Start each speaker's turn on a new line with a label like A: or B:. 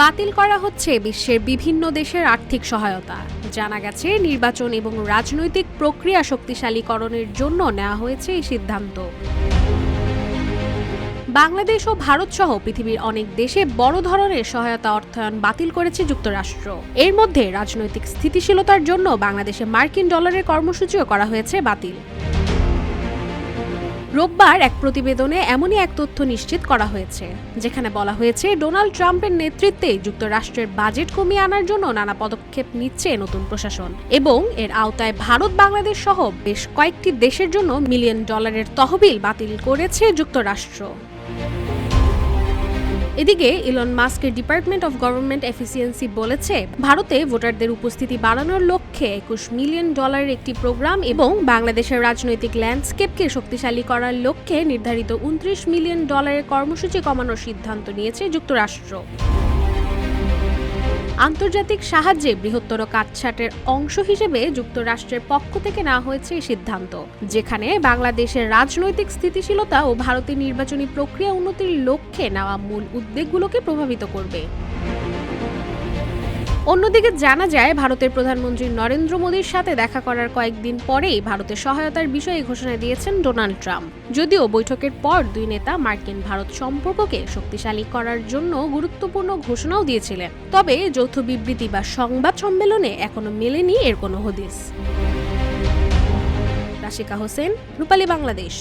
A: বাতিল করা হচ্ছে বিশ্বের বিভিন্ন দেশের আর্থিক সহায়তা। জানা গেছে, নির্বাচন এবং রাজনৈতিক প্রক্রিয়া শক্তিশালীকরণের জন্য নেওয়া হয়েছে এই সিদ্ধান্ত। বাংলাদেশ ও ভারত সহ পৃথিবীর অনেক দেশে বড় ধরনের সহায়তা অর্থায়ন বাতিল করেছে যুক্তরাষ্ট্র। এর মধ্যে রাজনৈতিক স্থিতিশীলতার জন্য বাংলাদেশে মার্কিন ডলারের কর্মসূচিও করা হয়েছে বাতিল। রোববার এক প্রতিবেদনে এমনই এক তথ্য নিশ্চিত করা হয়েছে, যেখানে বলা হয়েছে ডোনাল্ড ট্রাম্পের নেতৃত্বে যুক্তরাষ্ট্রের বাজেট কমিয়ে আনার জন্য নানা পদক্ষেপ নিচ্ছে নতুন প্রশাসন এবং এর আওতায় ভারত, বাংলাদেশ সহ বেশ কয়েকটি দেশের জন্য মিলিয়ন ডলারের তহবিল বাতিল করেছে যুক্তরাষ্ট্র। এদিকে ইলন মাস্কের ডিপার্টমেন্ট অফ গভর্নমেন্ট এফিসিয়েন্সি বলেছে, ভারতে ভোটারদের উপস্থিতি বাড়ানোর লক্ষ্যে 21 মিলিয়ন ডলারের একটি প্রোগ্রাম এবং বাংলাদেশের রাজনৈতিক ল্যান্ডস্কেপকে শক্তিশালী করার লক্ষ্যে নির্ধারিত 29 মিলিয়ন ডলারের কর্মসূচি কমানোর সিদ্ধান্ত নিয়েছে যুক্তরাষ্ট্র। আন্তর্জাতিক সাহায্যে বৃহত্তর কাটছাঁটের অংশ হিসেবে যুক্তরাষ্ট্রের পক্ষ থেকে নেওয়া হয়েছে এই সিদ্ধান্ত, যেখানে বাংলাদেশের রাজনৈতিক স্থিতিশীলতা ও ভারতের নির্বাচনী প্রক্রিয়া উন্নতির লক্ষ্যে নেওয়া মূল উদ্যোগগুলোকে প্রভাবিত করবে। অন্যদিকে জানা যায়, ভারতের প্রধানমন্ত্রী নরেন্দ্র মোদীর সাথে দেখা করার কয়েকদিন পরেই ভারতের সহায়তার বিষয়ে ঘোষণা দিয়েছেন ডোনাল্ড ট্রাম্প। যদিও বৈঠকের পর দুই নেতা মার্কিন ভারত সম্পর্ককে শক্তিশালী করার জন্য গুরুত্বপূর্ণ ঘোষণাও দিয়েছিলেন, তবে যৌথ বিবৃতি বা সংবাদ সম্মেলনে এখনো মেলেনি এর কোনো হদিস। রাশিকা হোসেন, রূপালী বাংলাদেশ।